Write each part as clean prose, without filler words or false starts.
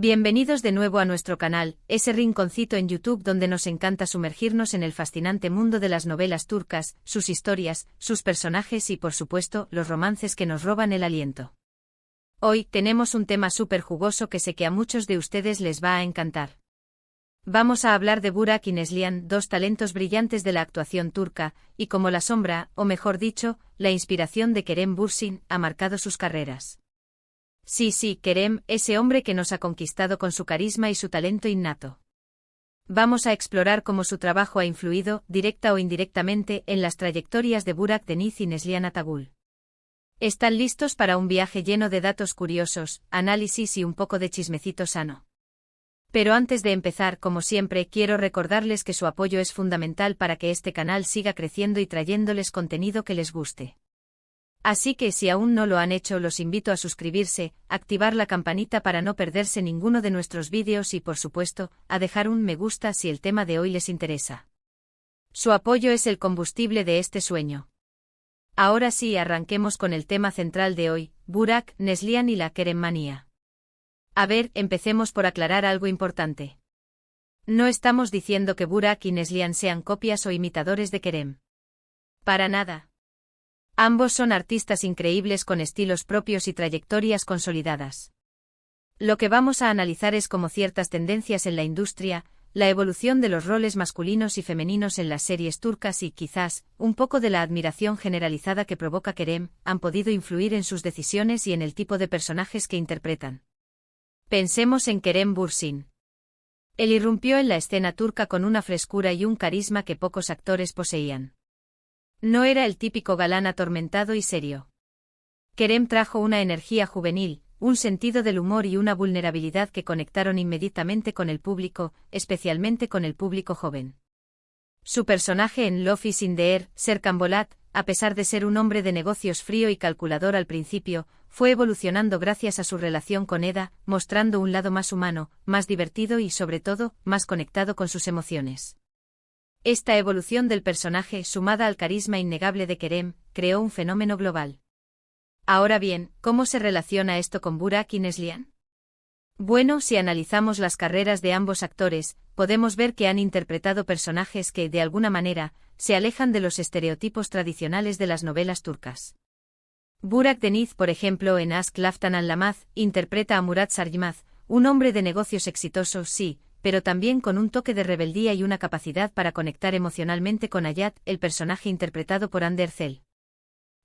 Bienvenidos de nuevo a nuestro canal, ese rinconcito en YouTube donde nos encanta sumergirnos en el fascinante mundo de las novelas turcas, sus historias, sus personajes y por supuesto, los romances que nos roban el aliento. Hoy tenemos un tema súper jugoso que sé que a muchos de ustedes les va a encantar. Vamos a hablar de Burak y Neslihan, dos talentos brillantes de la actuación turca, y como la sombra, o mejor dicho, la inspiración de Kerem Bürsin, ha marcado sus carreras. Sí, Kerem, ese hombre que nos ha conquistado con su carisma y su talento innato. Vamos a explorar cómo su trabajo ha influido, directa o indirectamente, en las trayectorias de Burak Deniz y Neslihan Atagul. ¿Están listos para un viaje lleno de datos curiosos, análisis y un poco de chismecito sano? Pero antes de empezar, como siempre, quiero recordarles que su apoyo es fundamental para que este canal siga creciendo y trayéndoles contenido que les guste. Así que si aún no lo han hecho, los invito a suscribirse, activar la campanita para no perderse ninguno de nuestros vídeos y por supuesto, a dejar un me gusta si el tema de hoy les interesa. Su apoyo es el combustible de este sueño. Ahora sí, arranquemos con el tema central de hoy, Burak, Neslihan y la Keremmanía. A ver, empecemos por aclarar algo importante. No estamos diciendo que Burak y Neslihan sean copias o imitadores de Kerem. Para nada. Ambos son artistas increíbles con estilos propios y trayectorias consolidadas. Lo que vamos a analizar es cómo ciertas tendencias en la industria, la evolución de los roles masculinos y femeninos en las series turcas y, quizás, un poco de la admiración generalizada que provoca Kerem, han podido influir en sus decisiones y en el tipo de personajes que interpretan. Pensemos en Kerem Bürsin. Él irrumpió en la escena turca con una frescura y un carisma que pocos actores poseían. No era el típico galán atormentado y serio. Kerem trajo una energía juvenil, un sentido del humor y una vulnerabilidad que conectaron inmediatamente con el público, especialmente con el público joven. Su personaje en Love is in the Air, Serkan Bolat, a pesar de ser un hombre de negocios frío y calculador al principio, fue evolucionando gracias a su relación con Eda, mostrando un lado más humano, más divertido y sobre todo, más conectado con sus emociones. Esta evolución del personaje, sumada al carisma innegable de Kerem, creó un fenómeno global. Ahora bien, ¿cómo se relaciona esto con Burak y Neslihan? Bueno, si analizamos las carreras de ambos actores, podemos ver que han interpretado personajes que, de alguna manera, se alejan de los estereotipos tradicionales de las novelas turcas. Burak Deniz, por ejemplo, en Aşk Laftan Anlamaz, interpreta a Murat Sargmaz, un hombre de negocios exitoso, sí, pero también con un toque de rebeldía y una capacidad para conectar emocionalmente con Hayat, el personaje interpretado por Hande Erçel.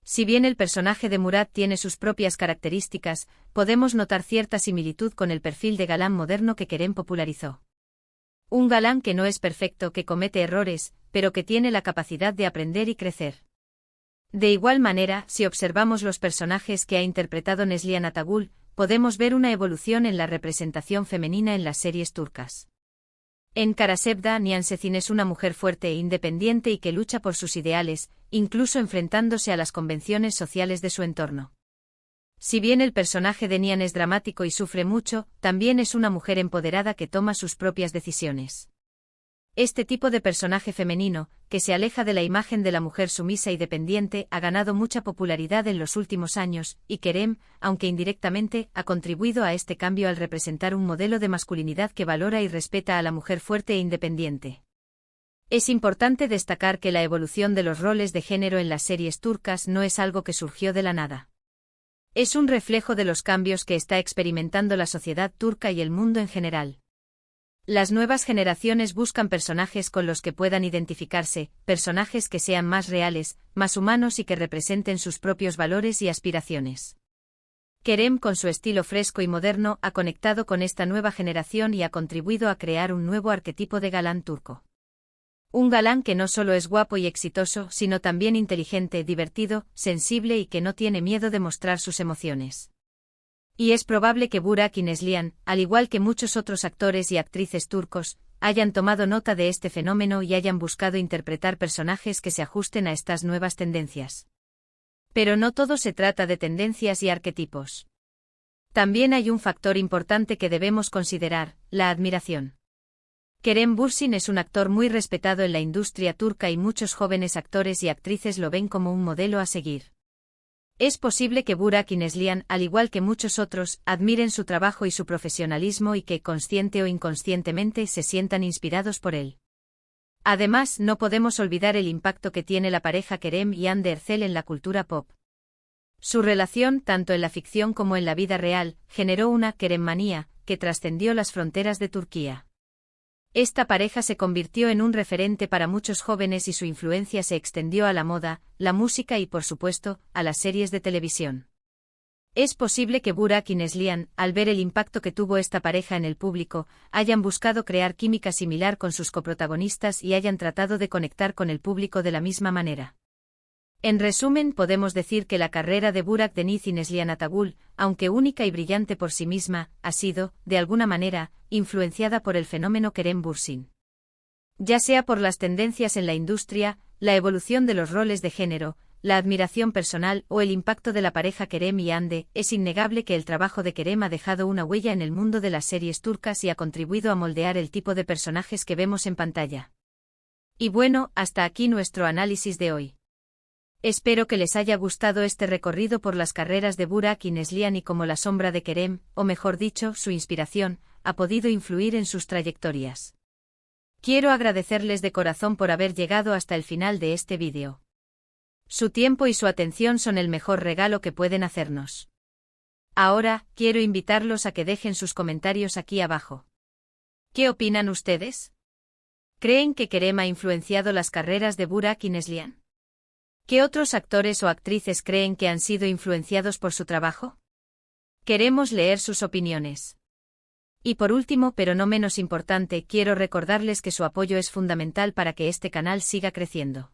Si bien el personaje de Murat tiene sus propias características, podemos notar cierta similitud con el perfil de galán moderno que Kerem popularizó. Un galán que no es perfecto, que comete errores, pero que tiene la capacidad de aprender y crecer. De igual manera, si observamos los personajes que ha interpretado Neslihan Atagul, podemos ver una evolución en la representación femenina en las series turcas. En Karasevda, Nihan es una mujer fuerte e independiente y que lucha por sus ideales, incluso enfrentándose a las convenciones sociales de su entorno. Si bien el personaje de Nihan es dramático y sufre mucho, también es una mujer empoderada que toma sus propias decisiones. Este tipo de personaje femenino, que se aleja de la imagen de la mujer sumisa y dependiente, ha ganado mucha popularidad en los últimos años, y Kerem, aunque indirectamente, ha contribuido a este cambio al representar un modelo de masculinidad que valora y respeta a la mujer fuerte e independiente. Es importante destacar que la evolución de los roles de género en las series turcas no es algo que surgió de la nada. Es un reflejo de los cambios que está experimentando la sociedad turca y el mundo en general. Las nuevas generaciones buscan personajes con los que puedan identificarse, personajes que sean más reales, más humanos y que representen sus propios valores y aspiraciones. Kerem, con su estilo fresco y moderno, ha conectado con esta nueva generación y ha contribuido a crear un nuevo arquetipo de galán turco. Un galán que no solo es guapo y exitoso, sino también inteligente, divertido, sensible y que no tiene miedo de mostrar sus emociones. Y es probable que Burak y Neslihan, al igual que muchos otros actores y actrices turcos, hayan tomado nota de este fenómeno y hayan buscado interpretar personajes que se ajusten a estas nuevas tendencias. Pero no todo se trata de tendencias y arquetipos. También hay un factor importante que debemos considerar, la admiración. Kerem Bürsin es un actor muy respetado en la industria turca y muchos jóvenes actores y actrices lo ven como un modelo a seguir. Es posible que Burak y Neslihan, al igual que muchos otros, admiren su trabajo y su profesionalismo y que, consciente o inconscientemente, se sientan inspirados por él. Además, no podemos olvidar el impacto que tiene la pareja Kerem y Hande Erçel en la cultura pop. Su relación, tanto en la ficción como en la vida real, generó una Keremmanía, que trascendió las fronteras de Turquía. Esta pareja se convirtió en un referente para muchos jóvenes y su influencia se extendió a la moda, la música y, por supuesto, a las series de televisión. Es posible que Burak y Neslihan, al ver el impacto que tuvo esta pareja en el público, hayan buscado crear química similar con sus coprotagonistas y hayan tratado de conectar con el público de la misma manera. En resumen, podemos decir que la carrera de Burak Deniz y Neslihan Atagül, aunque única y brillante por sí misma, ha sido, de alguna manera, influenciada por el fenómeno Kerem Bürsin. Ya sea por las tendencias en la industria, la evolución de los roles de género, la admiración personal o el impacto de la pareja Kerem y Hande, es innegable que el trabajo de Kerem ha dejado una huella en el mundo de las series turcas y ha contribuido a moldear el tipo de personajes que vemos en pantalla. Y bueno, hasta aquí nuestro análisis de hoy. Espero que les haya gustado este recorrido por las carreras de Burak y Neslihan y cómo la sombra de Kerem, o mejor dicho, su inspiración, ha podido influir en sus trayectorias. Quiero agradecerles de corazón por haber llegado hasta el final de este vídeo. Su tiempo y su atención son el mejor regalo que pueden hacernos. Ahora, quiero invitarlos a que dejen sus comentarios aquí abajo. ¿Qué opinan ustedes? ¿Creen que Kerem ha influenciado las carreras de Burak y Neslihan? ¿Qué otros actores o actrices creen que han sido influenciados por su trabajo? Queremos leer sus opiniones. Y por último, pero no menos importante, quiero recordarles que su apoyo es fundamental para que este canal siga creciendo.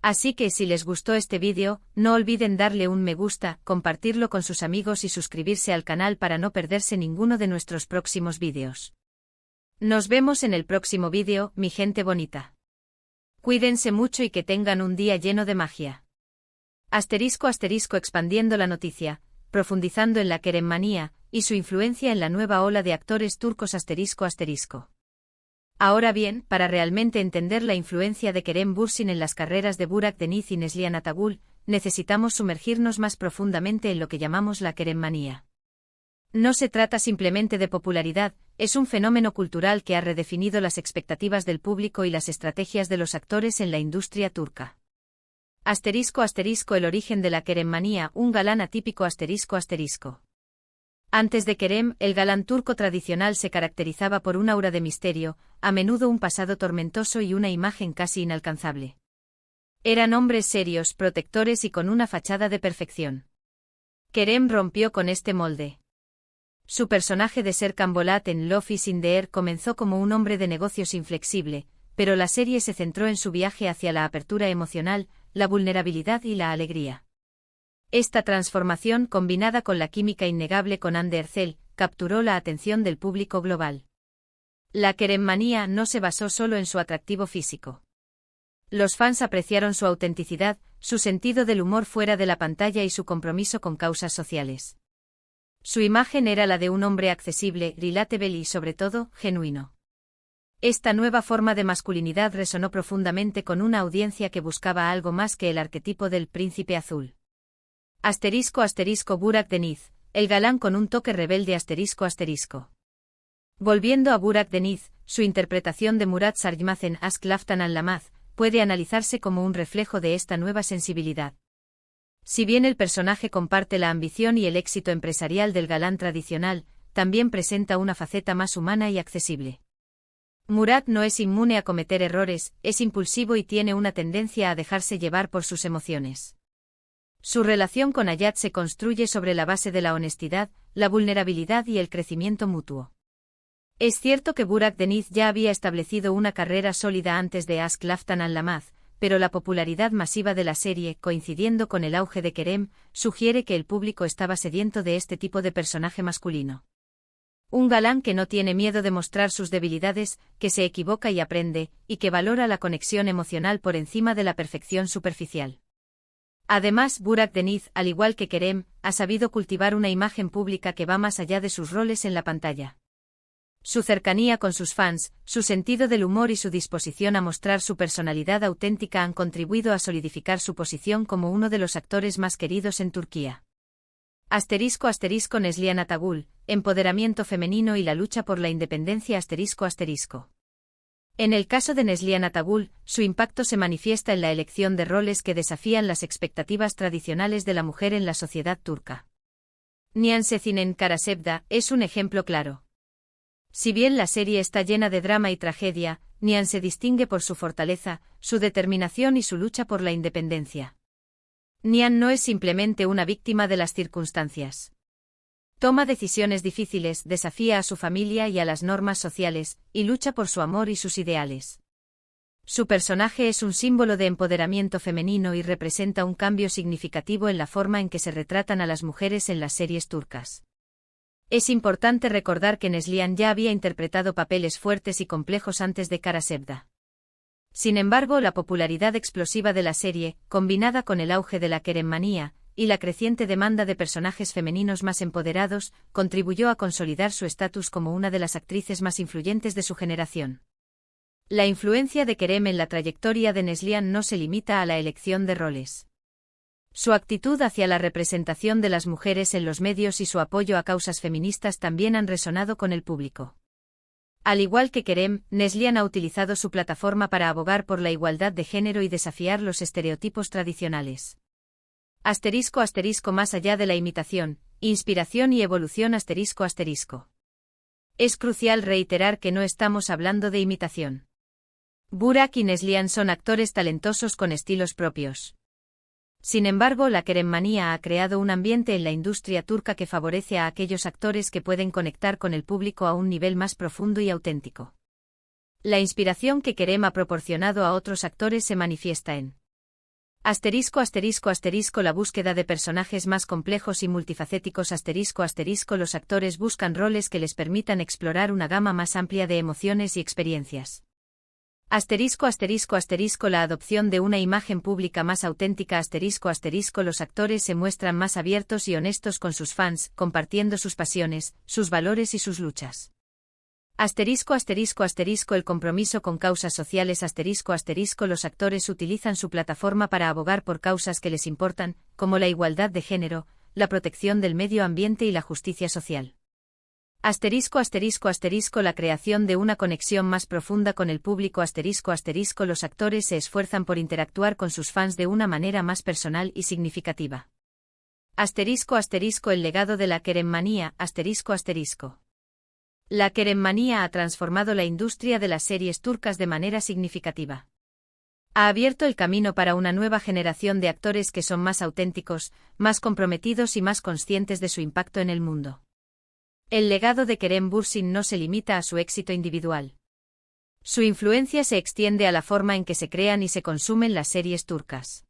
Así que si les gustó este vídeo, no olviden darle un me gusta, compartirlo con sus amigos y suscribirse al canal para no perderse ninguno de nuestros próximos vídeos. Nos vemos en el próximo vídeo, mi gente bonita. Cuídense mucho y que tengan un día lleno de magia. Asterisco expandiendo la noticia, profundizando en la Keremmanía y su influencia en la nueva ola de actores turcos asterisco. Ahora bien, para realmente entender la influencia de Kerem Bürsin en las carreras de Burak Deniz y Neslihan Atagül, necesitamos sumergirnos más profundamente en lo que llamamos la Keremmanía. No se trata simplemente de popularidad, es un fenómeno cultural que ha redefinido las expectativas del público y las estrategias de los actores en la industria turca. El origen de la Keremmanía, un galán atípico asterisco. Antes de Kerem, el galán turco tradicional se caracterizaba por un aura de misterio, a menudo un pasado tormentoso y una imagen casi inalcanzable. Eran hombres serios, protectores y con una fachada de perfección. Kerem rompió con este molde. Su personaje de Serkan Bolat en Love is in the Air comenzó como un hombre de negocios inflexible, pero la serie se centró en su viaje hacia la apertura emocional, la vulnerabilidad y la alegría. Esta transformación, combinada con la química innegable con Hande Erçel, capturó la atención del público global. La Keremmanía no se basó solo en su atractivo físico. Los fans apreciaron su autenticidad, su sentido del humor fuera de la pantalla y su compromiso con causas sociales. Su imagen era la de un hombre accesible, relatable y, sobre todo, genuino. Esta nueva forma de masculinidad resonó profundamente con una audiencia que buscaba algo más que el arquetipo del príncipe azul. Burak Deniz, el galán con un toque rebelde Volviendo a Burak Deniz, su interpretación de Murat Sargmaz en Aşk Laftan Anlamaz puede analizarse como un reflejo de esta nueva sensibilidad. Si bien el personaje comparte la ambición y el éxito empresarial del galán tradicional, también presenta una faceta más humana y accesible. Murat no es inmune a cometer errores, es impulsivo y tiene una tendencia a dejarse llevar por sus emociones. Su relación con Hayat se construye sobre la base de la honestidad, la vulnerabilidad y el crecimiento mutuo. Es cierto que Burak Deniz ya había establecido una carrera sólida antes de Aşk Laftan Anlamaz, pero la popularidad masiva de la serie, coincidiendo con el auge de Kerem, sugiere que el público estaba sediento de este tipo de personaje masculino. Un galán que no tiene miedo de mostrar sus debilidades, que se equivoca y aprende, y que valora la conexión emocional por encima de la perfección superficial. Además, Burak Deniz, al igual que Kerem, ha sabido cultivar una imagen pública que va más allá de sus roles en la pantalla. Su cercanía con sus fans, su sentido del humor y su disposición a mostrar su personalidad auténtica han contribuido a solidificar su posición como uno de los actores más queridos en Turquía. *** Neslihan Atagül, empoderamiento femenino y la lucha por la independencia ***. En el caso de Neslihan Atagül, su impacto se manifiesta en la elección de roles que desafían las expectativas tradicionales de la mujer en la sociedad turca. Nihan Sezen Karasevda es un ejemplo claro. Si bien la serie está llena de drama y tragedia, Nihan se distingue por su fortaleza, su determinación y su lucha por la independencia. Nihan no es simplemente una víctima de las circunstancias. Toma decisiones difíciles, desafía a su familia y a las normas sociales, y lucha por su amor y sus ideales. Su personaje es un símbolo de empoderamiento femenino y representa un cambio significativo en la forma en que se retratan a las mujeres en las series turcas. Es importante recordar que Neslihan ya había interpretado papeles fuertes y complejos antes de Karasevda. Sin embargo, la popularidad explosiva de la serie, combinada con el auge de la kerenmanía y la creciente demanda de personajes femeninos más empoderados, contribuyó a consolidar su estatus como una de las actrices más influyentes de su generación. La influencia de Kerem en la trayectoria de Neslihan no se limita a la elección de roles. Su actitud hacia la representación de las mujeres en los medios y su apoyo a causas feministas también han resonado con el público. Al igual que Kerem, Neslihan ha utilizado su plataforma para abogar por la igualdad de género y desafiar los estereotipos tradicionales. *** Más allá de la imitación, inspiración y evolución ***. Es crucial reiterar que no estamos hablando de imitación. Burak y Neslihan son actores talentosos con estilos propios. Sin embargo, la kerenmanía ha creado un ambiente en la industria turca que favorece a aquellos actores que pueden conectar con el público a un nivel más profundo y auténtico. La inspiración que Kerem ha proporcionado a otros actores se manifiesta en ***. La búsqueda de personajes más complejos y multifacéticos ***. Los actores buscan roles que les permitan explorar una gama más amplia de emociones y experiencias. La adopción de una imagen pública más auténtica Los actores se muestran más abiertos y honestos con sus fans, compartiendo sus pasiones, sus valores y sus luchas. El compromiso con causas sociales Los actores utilizan su plataforma para abogar por causas que les importan, como la igualdad de género, la protección del medio ambiente y la justicia social. La creación de una conexión más profunda con el público Los actores se esfuerzan por interactuar con sus fans de una manera más personal y significativa. El legado de la kerenmanía La kerenmanía ha transformado la industria de las series turcas de manera significativa. Ha abierto el camino para una nueva generación de actores que son más auténticos, más comprometidos y más conscientes de su impacto en el mundo. El legado de Kerem Bürsin no se limita a su éxito individual. Su influencia se extiende a la forma en que se crean y se consumen las series turcas.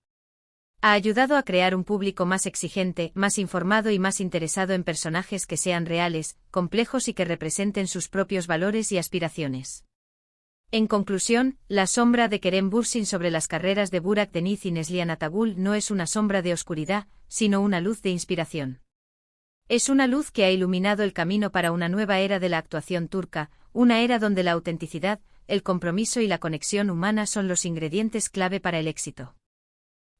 Ha ayudado a crear un público más exigente, más informado y más interesado en personajes que sean reales, complejos y que representen sus propios valores y aspiraciones. En conclusión, la sombra de Kerem Bürsin sobre las carreras de Burak Deniz y Neslihan Atagül no es una sombra de oscuridad, sino una luz de inspiración. Es una luz que ha iluminado el camino para una nueva era de la actuación turca, una era donde la autenticidad, el compromiso y la conexión humana son los ingredientes clave para el éxito.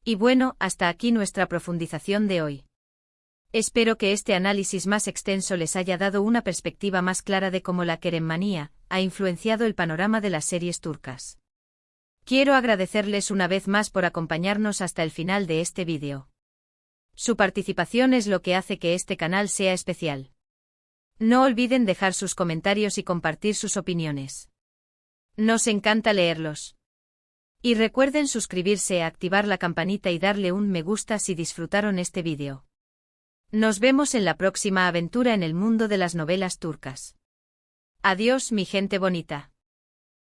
Y bueno, hasta aquí nuestra profundización de hoy. Espero que este análisis más extenso les haya dado una perspectiva más clara de cómo la kerenmanía ha influenciado el panorama de las series turcas. Quiero agradecerles una vez más por acompañarnos hasta el final de este vídeo. Su participación es lo que hace que este canal sea especial. No olviden dejar sus comentarios y compartir sus opiniones. Nos encanta leerlos. Y recuerden suscribirse, activar la campanita y darle un me gusta si disfrutaron este vídeo. Nos vemos en la próxima aventura en el mundo de las novelas turcas. Adiós, mi gente bonita.